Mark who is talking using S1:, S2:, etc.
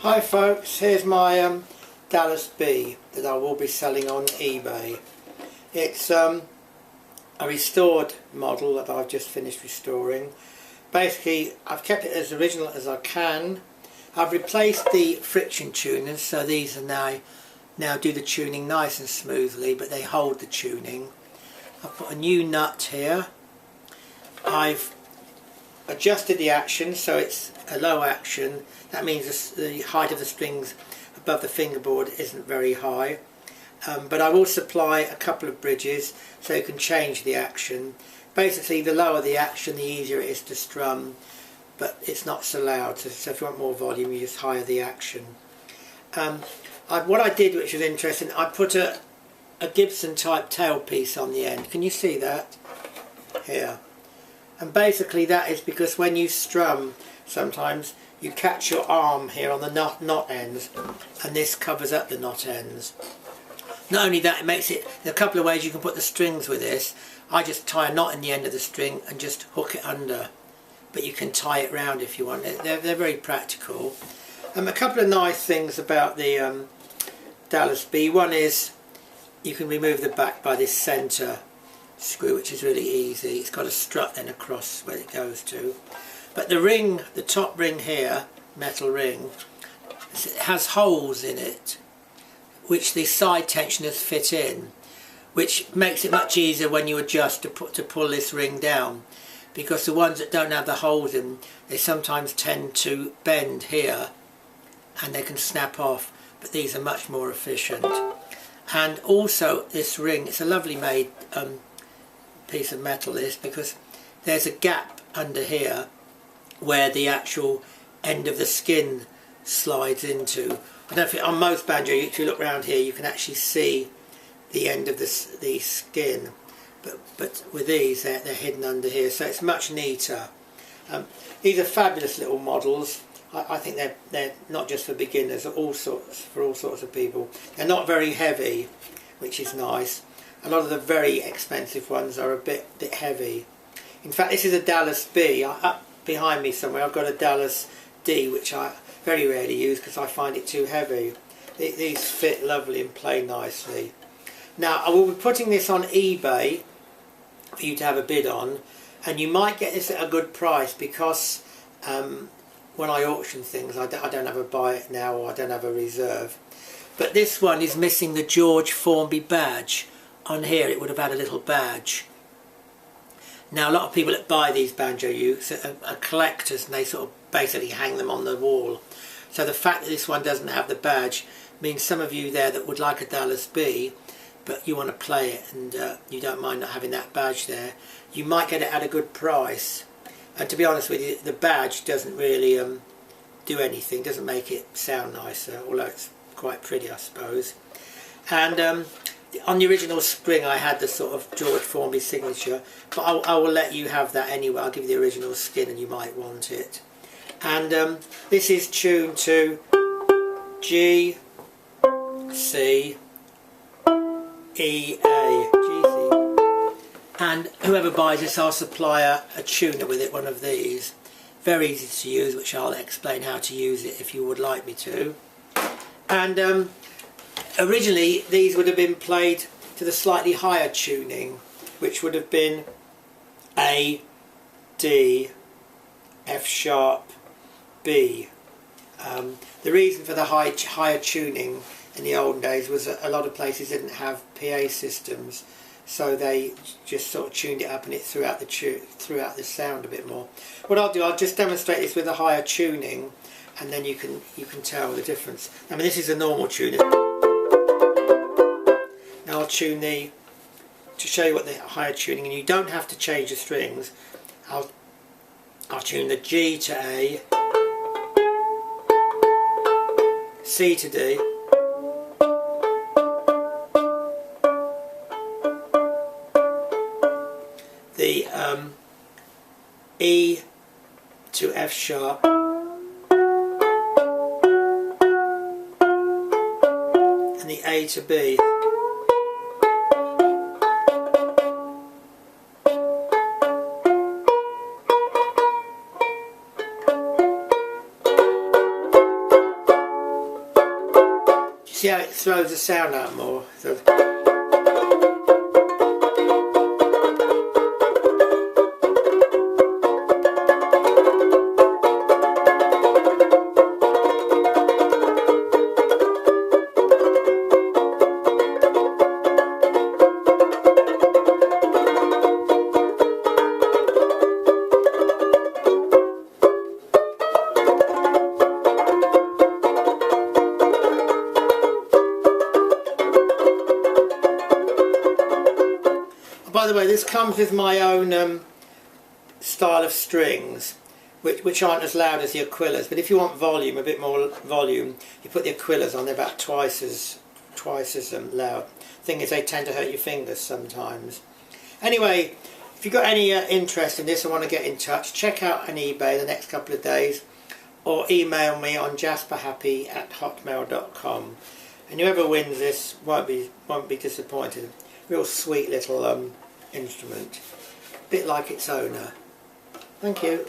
S1: Hi folks, here's my Dallas B that I will be selling on eBay. It's a restored model that I've just finished restoring. Basically, I've kept it as original as I can. I've replaced the friction tuners, so these are now do the tuning nice and smoothly, but they hold the tuning. I've put a new nut here. I've adjusted the action so it's a low action. That means the height of the strings above the fingerboard isn't very high. But I will supply a couple of bridges so you can change the action. Basically, the lower the action, the easier it is to strum, but it's not so loud. So if you want more volume, you just higher the action. What I did, which was interesting, I put a Gibson type tailpiece on the end. Can you see that? Here. And basically that is because when you strum, sometimes you catch your arm here on the knot ends, and this covers up the knot ends. Not only that, it makes it, in a couple of ways you can put the strings with this. I just tie a knot in the end of the string and just hook it under, but you can tie it round if you want. They're very practical. A couple of nice things about the Dallas B. One is you can remove the back by this centre screw, which is really easy. It's got a strut then across where it goes to. But the ring, the top ring here, metal ring, it has holes in it which the side tensioners fit in, which makes it much easier when you adjust to pull this ring down, because the ones that don't have the holes in, they sometimes tend to bend here and they can snap off, but these are much more efficient. And also this ring, it's a lovely made piece of metal, this, because there's a gap under here where the actual end of the skin slides into. I don't know if on most banjo, if you look around here, you can actually see the end of the skin, but with these they're hidden under here, so it's much neater. These are fabulous little models. I think they're not just for beginners, for all sorts of people. They're not very heavy, which is nice. A lot of the very expensive ones are a bit heavy. In fact, this is a Dallas B. Up behind me somewhere I've got a Dallas D, which I very rarely use because I find it too heavy. These fit lovely and play nicely. Now I will be putting this on eBay for you to have a bid on, and you might get this at a good price because when I auction things I don't have a buy it now, or I don't have a reserve. But this one is missing the George Formby badge. On here it would have had a little badge. Now a lot of people that buy these banjo ukes are collectors, and they sort of basically hang them on the wall. So the fact that this one doesn't have the badge means some of you there that would like a Dallas B, but you want to play it and you don't mind not having that badge there, you might get it at a good price. And to be honest with you, the badge doesn't really do anything, doesn't make it sound nicer, although it's quite pretty, I suppose. And on the original spring I had the sort of George Formby signature, but I will let you have that anyway. I'll give you the original skin and you might want it. And this is tuned to G, C, E, A, G, C. And whoever buys this, I'll supply a tuner with it, one of these. Very easy to use, which I'll explain how to use it if you would like me to. And originally these would have been played to the slightly higher tuning, which would have been A, D, F sharp, B. The reason for the higher tuning in the olden days was that a lot of places didn't have PA systems, so they just sort of tuned it up and it threw out the sound a bit more. What I'll do, I'll just demonstrate this with a higher tuning, and then you can tell the difference. I mean, this is a normal tuning. Now I'll tune to show you what the higher tuning, and you don't have to change the strings. I'll tune the G to A, C to D, the E to F sharp, and the A to B. see how it throws the sound out more? So, by the way, this comes with my own style of strings, which aren't as loud as the Ukulele's. But if you want volume, a bit more volume, you put the Ukulele's on. They're about twice as loud. Thing is, they tend to hurt your fingers sometimes. Anyway, if you've got any interest in this and want to get in touch, check out on eBay the next couple of days, or email me on jasperhappy@hotmail.com. And whoever wins this won't be disappointed. Real sweet little instrument, a bit like its owner. Thank you.